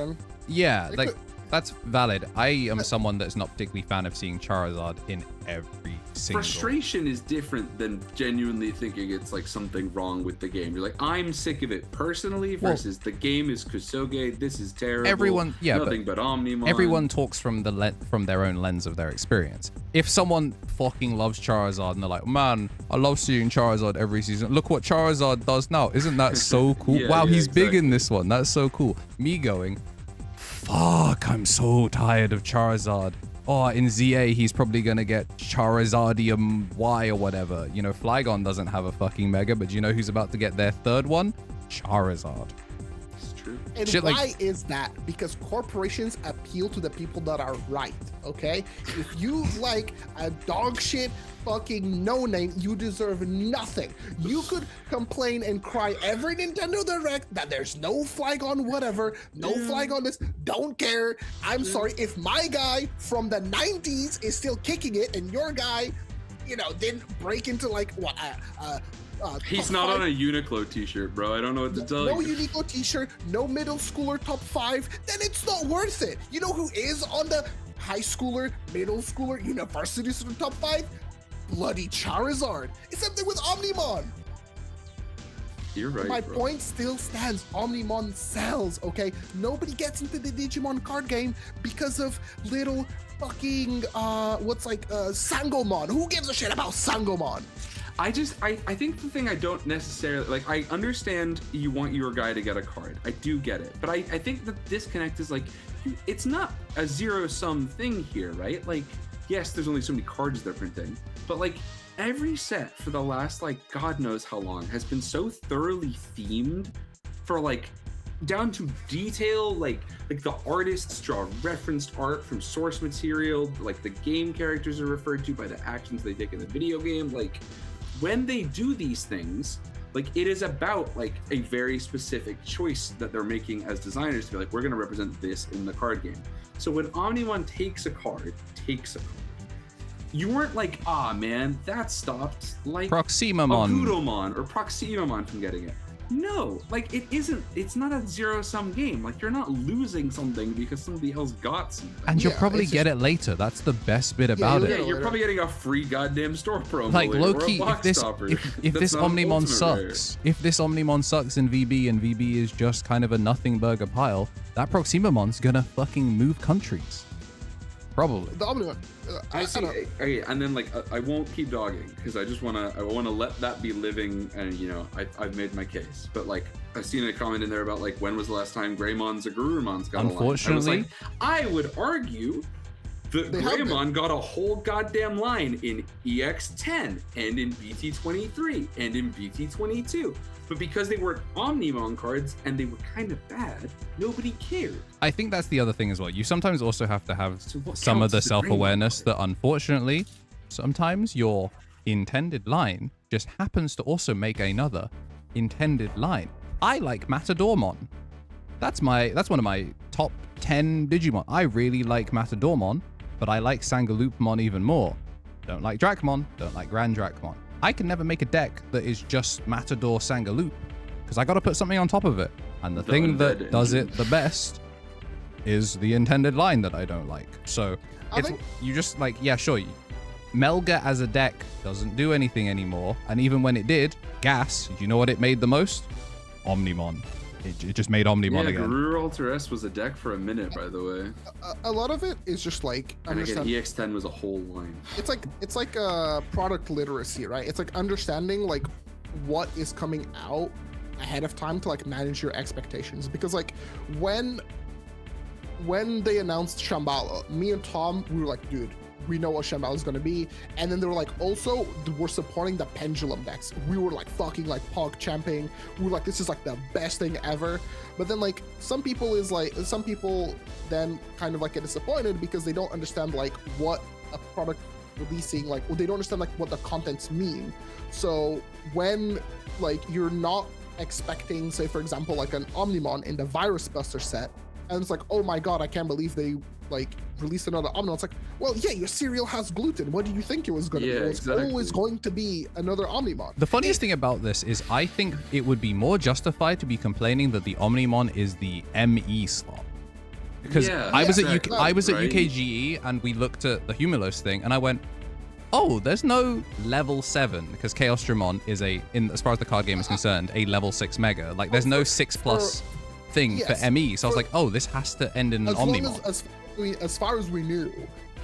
Yeah, like, that's valid. I am someone that's not particularly fan of seeing Charizard in every single... Frustration is different than genuinely thinking it's like something wrong with the game. You're like, I'm sick of it personally versus the game is Kusoge, this is terrible. Everyone, nothing but Omnimon. Everyone talks from their own lens of their experience. If someone fucking loves Charizard and they're like, man, I love seeing Charizard every season. Look what Charizard does now. Isn't that so cool? Wow, he's big in this one. That's so cool. Me going, fuck, I'm so tired of Charizard. Oh, in ZA, he's probably going to get Charizardium Y or whatever. You know, Flygon doesn't have a fucking Mega, but do you know who's about to get their 3rd one? Charizard. It's true. And why is that? Because corporations appeal to the people that are right, okay? If you like a dog shit fucking no-name, you deserve nothing. You could complain and cry every Nintendo Direct that there's no Flygon whatever, no Flygon this, don't care. I'm sorry, if my guy from the 90s is still kicking it and your guy, you know, didn't break into like, what, he's not on a Uniqlo t-shirt, bro. I don't know what to tell you. No Uniqlo t-shirt, no middle schooler top 5, then it's not worth it. You know who is on the high schooler, middle schooler, university student top 5, bloody Charizard. It's something with Omnimon. You're right. My bro. point still stands. Omnimon sells, okay? Nobody gets into the Digimon card game because of little fucking Sangomon. Who gives a shit about Sangomon? I think the thing I don't necessarily like, I understand you want your guy to get a card. I do get it. But I think the disconnect is like, it's not a zero-sum thing here, right? Like, yes, there's only so many cards they're printing, but like every set for the last like God knows how long has been so thoroughly themed for like down to detail, like the artists draw referenced art from source material, like the game characters are referred to by the actions they take in the video game. Like when they do these things, like it is about like a very specific choice that they're making as designers to be like, we're going to represent this in the card game. So when Omnimon takes a card, you weren't like, ah man, that stopped like Proximamon. Agudamon or Proximamon from getting it. No, like it's not a zero-sum game. Like you're not losing something because somebody else got something. And you'll probably get it later. That's the best bit about it. Yeah, you're probably getting a free goddamn store promo. Like later, low-key, or a if this Omnimon sucks in VB and VB is just kind of a nothing burger pile, that Proximamon's gonna fucking move countries. Probably. The Omnimon. Okay, and then like I won't keep dogging because I wanna let that be living, and I've made my case. But like I've seen a comment in there about like when was the last time Greymon's or Gurumon's got Unfortunately, a line. I would argue that Greymon got a whole goddamn line in EX10 and in BT23 and in BT22. But because they weren't Omnimon cards and they were kind of bad, nobody cared. I think that's the other thing as well. You sometimes also have to have So what some of counts the as a self-awareness Greymon that unfortunately, sometimes your intended line just happens to also make another intended line. I like Matadormon. That's one of my top 10 Digimon. I really like Matadormon, but I like Sangaloopmon even more. Don't like Dracmon, don't like Grand Dracmon. I can never make a deck that is just Matador Sangaloop because I got to put something on top of it. And the thing that does it the best is the intended line that I don't like. So you just like, yeah, sure. Melga as a deck doesn't do anything anymore. And even when it did, Gas, do you know what it made the most? Omnimon. It just made Omnimon again. Garuru Alter S was a deck for a minute, by the way. A lot of it is just like And again, EX10 was a whole line. It's like product literacy, right? It's like understanding like what is coming out ahead of time to like manage your expectations. Because like when they announced Shambhala, me and Tom, we were like, dude, we know what Shambhala is going to be. And then they were like, also, we're supporting the pendulum decks. We were like fucking like Pog champing. We were like, this is like the best thing ever. But then like some people then kind of like get disappointed because they don't understand like what a product releasing, like they don't understand like what the contents mean. So when like you're not expecting, say for example, like an Omnimon in the Virus Buster set, and it's like, oh my god, I can't believe they like released another Omnimon. It's like, well, yeah, your cereal has gluten. What do you think it was going to be? It's always going to be another Omnimon. The funniest thing about this is I think it would be more justified to be complaining that the Omnimon is the ME slot. Because I was at UKGE and we looked at the Humulos thing and I went, oh, there's no level 7 because Chaos Dramon is as far as the card game is concerned, a level 6 mega. Like there's no 6+ thing for ME. So I was like, oh, this has to end in an Omnimon. As far as we knew,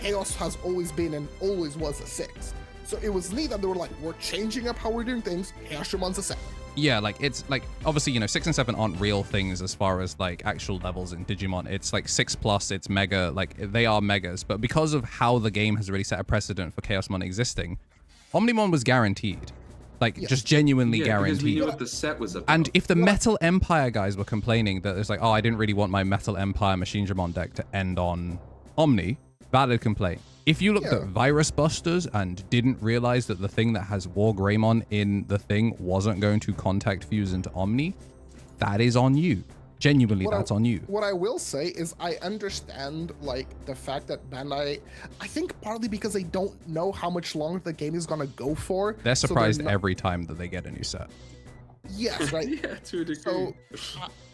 Chaos has always been and always was a 6. So it was neat that they were like, we're changing up how we're doing things. Chaos Dramon's a 7. Yeah, like it's like obviously 6 and 7 aren't real things as far as like actual levels in Digimon. It's like 6+, it's mega, like they are megas. But because of how the game has already set a precedent for Chaosmon existing, Omnimon was guaranteed. Like just genuinely guaranteed. Because we knew what the set was about. And if the Metal Empire guys were complaining that it's like, oh, I didn't really want my Metal Empire Machine Dramon deck to end on Omni, valid complaint. If you looked at Virus Busters and didn't realize that the thing that has War Greymon in the thing wasn't going to contact fuse into Omni, that is on you. Genuinely, that's on you. What I will say is I understand like the fact that Bandai, I think partly because they don't know how much longer the game is going to go for. They're surprised every time that they get a new set. Yes, right. Yeah, to a degree. So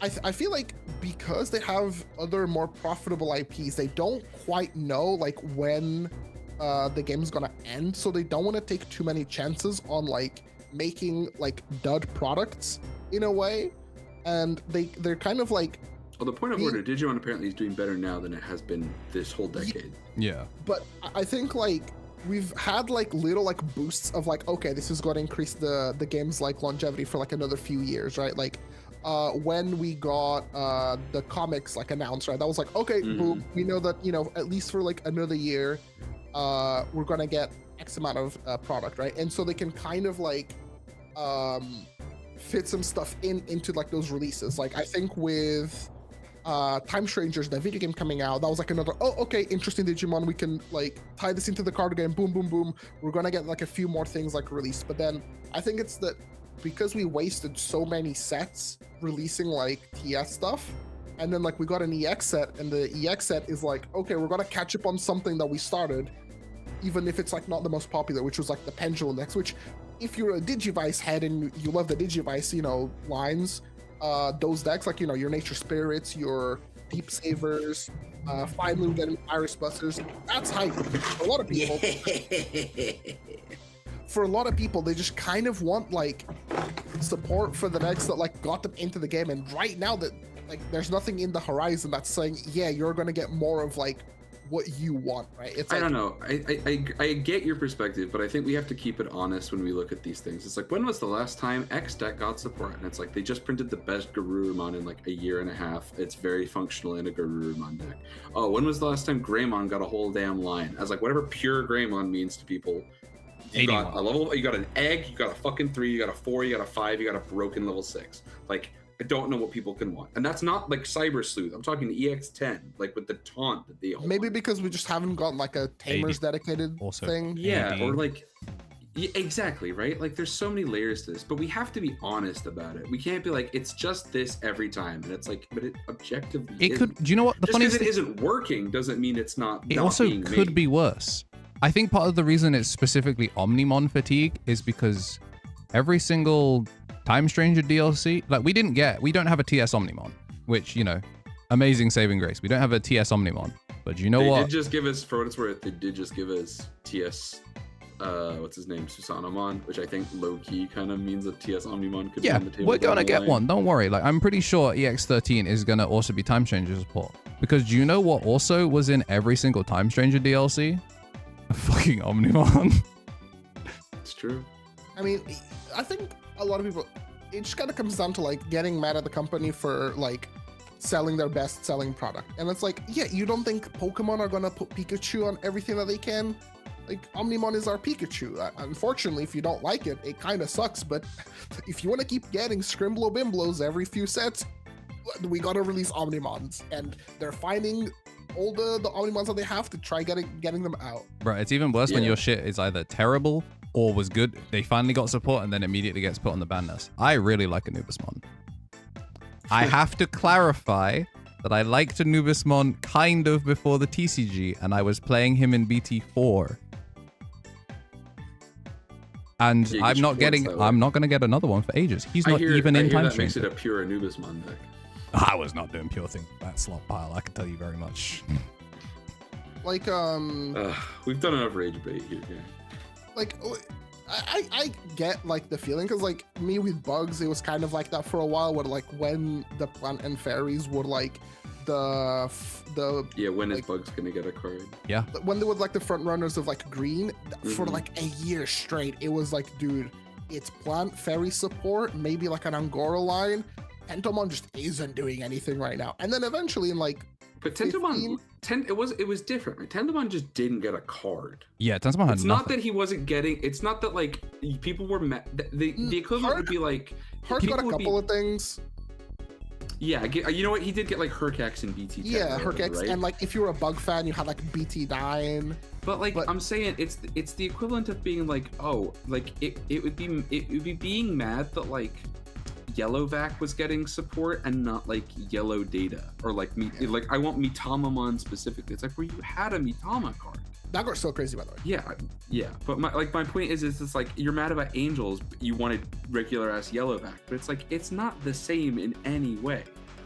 I feel like because they have other more profitable IPs, they don't quite know like when the game's gonna end, so they don't want to take too many chances on like making like dud products in a way, and they're kind of like. Well, the point of order, Digimon apparently is doing better now than it has been this whole decade. Yeah. But I think like we've had like little like boosts of like, okay, this is going to increase the game's like longevity for like another few years, right? Like when we got the comics like announced, right? That was like, okay, boom, we know that, you know, at least for like another year, we're gonna get X amount of product, right? And so they can kind of like fit some stuff into like those releases. Like I think with Time Strangers, the video game coming out, that was like another, oh, okay, interesting Digimon, we can like tie this into the card game, boom, boom, boom, we're gonna get like a few more things like released. But then I think it's that because we wasted so many sets releasing like TS stuff, and then like we got an EX set, and the EX set is like, okay, we're gonna catch up on something that we started, even if it's like not the most popular, which was like the Pendulum decks, which if you're a Digivice head and you love the Digivice, you know, lines, those decks, like, you know, your Nature Spirits, your Deep Savers, finally getting Iris Busters, that's hype for a lot of people. For a lot of people, they just kind of want like support for the decks that like got them into the game, and right now that like there's nothing in the horizon that's saying, yeah, you're gonna get more of like what you want, right? It's like, I don't know. I get your perspective, but I think we have to keep it honest when we look at these things. It's like, when was the last time X deck got support? And it's like, they just printed the best Garurumon in like a year and a half. It's very functional in a Garurumon deck. Oh, when was the last time Greymon got a whole damn line? I was like, whatever pure Greymon means to people. You got a level, you got an egg, you got a fucking 3, you got a 4, you got a 5, you got a broken level 6. Like, I don't know what people can want. And that's not like Cyber Sleuth. I'm talking EX10, like with the taunt that they hold. Maybe because we just haven't got like a Tamers dedicated thing. Yeah, or like, yeah, exactly, right? Like there's so many layers to this, but we have to be honest about it. We can't be like, it's just this every time. And it's like, but it objectively it could, do you know what the funny thing? Just because it isn't working doesn't mean it's not. It also could be worse. I think part of the reason it's specifically Omnimon fatigue is because every single Time Stranger DLC, like we don't have a TS Omnimon, which, you know, amazing saving grace. We don't have a TS Omnimon, but you know what? They did just give us, for what it's worth, they did just give us TS, what's his name, Susanomon, which I think low-key kind of means that TS Omnimon could be on the table. We're gonna get one, don't worry. Like I'm pretty sure EX13 is gonna also be Time Stranger support. Because do you know what also was in every single Time Stranger DLC? A fucking Omnimon. It's true. I mean, I think a lot of people, it just kind of comes down to like getting mad at the company for like selling their best selling product. And it's like, yeah, you don't think Pokemon are gonna put Pikachu on everything that they can? Like Omnimon is our Pikachu. Unfortunately, if you don't like it, it kind of sucks. But if you want to keep getting Scrimblow Bimblows every few sets, we gotta release Omnimons. And they're finding all the Omnimons that they have to try getting them out. Bro, it's even worse when your shit is either terrible or was good. They finally got support and then immediately gets put on the ban list. I really like Anubismon. I have to clarify that I liked Anubismon kind of before the TCG, and I was playing him in BT4. And yeah, I'm not gonna get another one for ages. He's not even in Time Stranger. That makes it a pure Anubismon deck. I was not doing pure things with that slot pile, I can tell you very much. Like, we've done enough rage bait here. Like, I get like the feeling, because like me with bugs, it was kind of like that for a while, where like when the plant and fairies were like the when like, is bugs gonna get a card? Yeah, when they were like the front runners of like green for like a year straight, it was like, dude, it's plant fairy support, maybe like an Angora line. Tentomon just isn't doing anything right now. And then eventually in like, but Tentomon, it was different. Right? Tentomon just didn't get a card. Yeah, Tentomon had It's not that he wasn't getting. It's not that like people were the equivalent would be like. Heart got a couple of things. Yeah, you know what? He did get like Hercax and BT. Yeah, Hercax, right? And like if you were a bug fan, you had like BT9. But like I'm saying, it's the equivalent of being like, oh, like it would be being mad that like Yellowvac was getting support and not like Yellow Data or like me. Like I want Mitamamon specifically. It's like where you had a Mitama card. That got so crazy, by the way. Yeah. But my point is it's like you're mad about angels, but you wanted regular ass yellowback, but it's like it's not the same in any way.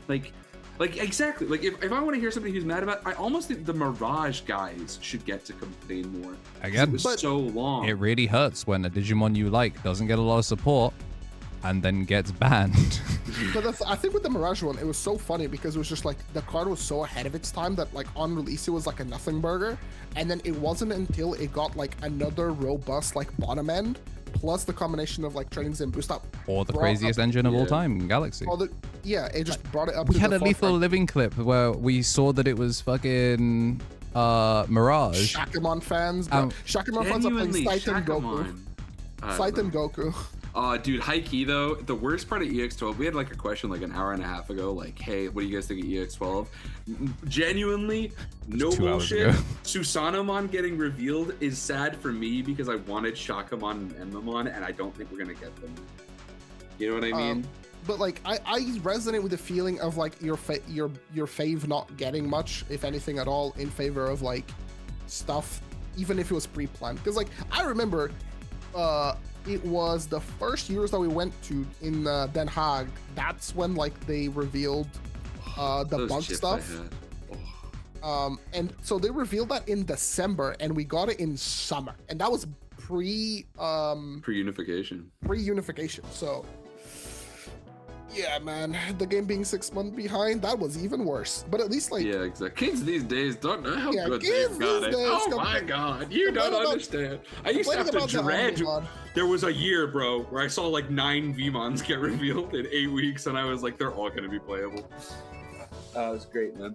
Like exactly. Like if I want to hear somebody who's mad about, I almost think the Mirage guys should get to complain more. Again, it was so long. It really hurts when a Digimon you like doesn't get a lot of support and then gets banned. But I think with the Mirage one, it was so funny because it was just like the card was so ahead of its time that like on release it was like a nothing burger, and then it wasn't until it got like another robust like bottom end plus the combination of like trainings and boost up Or the craziest engine of all time, Galaxy. It just brought it up. We to had the a Lethal forefront. Living clip where we saw that it was fucking Mirage. Shakamon fans, bro. Shakamon fans are playing Genuinely, Scythe and Shakamon. Goku. Scythe and Goku. Dude, high key though, the worst part of EX12, we had like a question like an hour and a half ago, like, hey, what do you guys think of EX12? Genuinely, no 2 hours bullshit. ago. Susanomon getting revealed is sad for me because I wanted Shakamon and Enmamon, and I don't think we're gonna get them. You know what I mean? But like I resonate with the feeling of like your fave not getting much, if anything at all, in favor of like stuff, even if it was pre-planned. Because like I remember, it was the first years that we went to in Den Haag. That's when like they revealed the Those bug chips stuff. I had. And so they revealed that in December, and we got it in summer, and that was Pre-unification. pre-unification. So yeah, man, the game being 6 months behind, that was even worse. But at least like Yeah, exactly. Kids these days don't know how good kids they've got these it. days Oh my god, you don't understand. I used to have to dread. There was a year, bro, where I saw like 9 Veemons get revealed in 8 weeks, and I was like, they're all gonna be playable. It was great, man.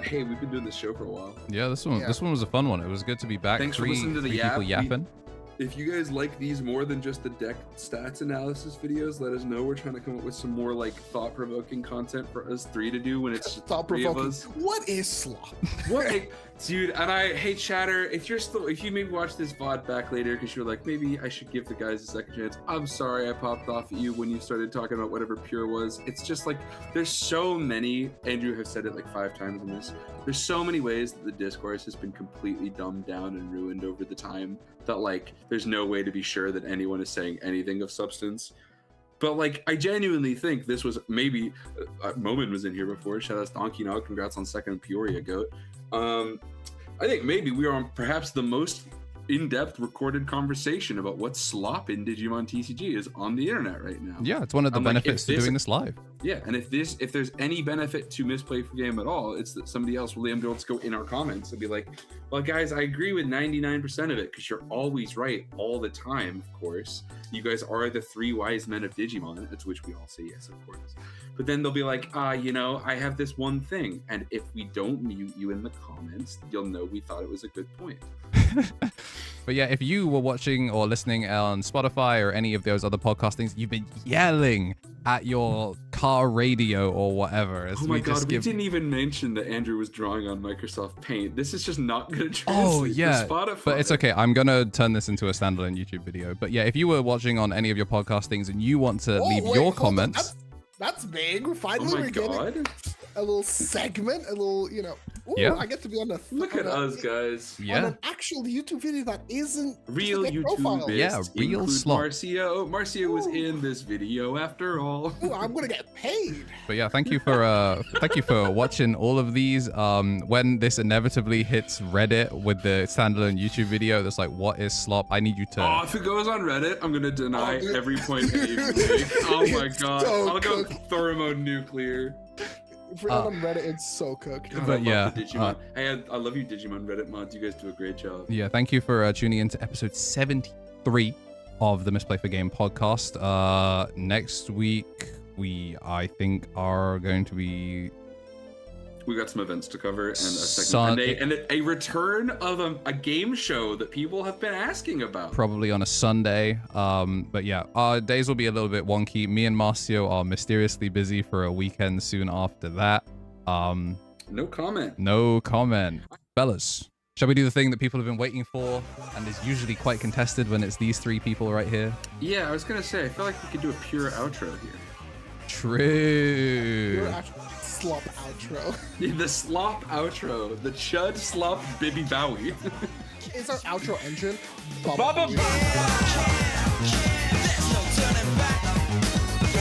Hey, we've been doing this show for a while. Yeah, this one was a fun one. It was good to be back. Thanks for listening to the three yap. people yapping. If you guys like these more than just the deck stats analysis videos, let us know. We're trying to come up with some more like thought-provoking content for us 3 to do when it's just the 3 of us. What is Slop? What, dude? And I hate chatter. If you maybe watch this VOD back later because you're like, maybe I should give the guys a second chance. I'm sorry I popped off at you when you started talking about whatever Pure was. It's just like there's so many. Andrew has said it like 5 times in this. There's so many ways that the discourse has been completely dumbed down and ruined over the time that like there's no way to be sure that anyone is saying anything of substance. But like I genuinely think this was maybe Moment was in here before. Shout out to Donkey Nog. Congrats on second Peoria goat. I think maybe we are on perhaps the most in-depth recorded conversation about what slop in Digimon TCG is on the internet right now. Yeah, it's one of the benefits to doing this live. Yeah, and if there's any benefit to Misplay for Game at all, it's that somebody else will be able to go in our comments and be like, well, guys, I agree with 99% of it because you're always right all the time, of course. You guys are the 3 wise men of Digimon, to which we all say yes, of course. But then they'll be like, I have this one thing. And if we don't mute you in the comments, you'll know we thought it was a good point. But yeah, if you were watching or listening on Spotify or any of those other podcastings, you've been yelling at your car radio or whatever. Oh my god, we didn't even mention that Andrew was drawing on Microsoft Paint. This is just not going to translate to Spotify. But it's okay. I'm going to turn this into a standalone YouTube video. But yeah, if you were watching on any of your podcastings and you want to leave your comments... That's big. Finally, oh my we're god. getting a little segment, a little, ooh, yeah. I get to be on the look at us, guys. Yeah. On an actual YouTube video that isn't real YouTube. Yeah, real Slop. Marcio was in this video after all. Ooh, I'm gonna get paid. But yeah, thank you for watching all of these. When this inevitably hits Reddit with the standalone YouTube video that's like, what is Slop? I need you to. Oh, if it goes on Reddit, I'm gonna deny every point that you make. Oh my god. I'll go thermo nuclear. If we're not on Reddit, it's so cooked. But I love the Digimon. I love you, Digimon Reddit mods. You guys do a great job. Yeah, thank you for tuning in to episode 73 of the Misplay for Game podcast. Next week, I think, are going to be... We got some events to cover and a second and a return of a game show that people have been asking about. Probably on a Sunday. But yeah, our days will be a little bit wonky. Me and Marcio are mysteriously busy for a weekend soon after that. No comment. No comment. Fellas, shall we do the thing that people have been waiting for and is usually quite contested when it's these 3 people right here? Yeah, I was gonna say, I feel like we could do a pure outro here. True. You're actually slop outro. The slop outro, the chud slop Bibby Bowie. Is our outro engine? Baba.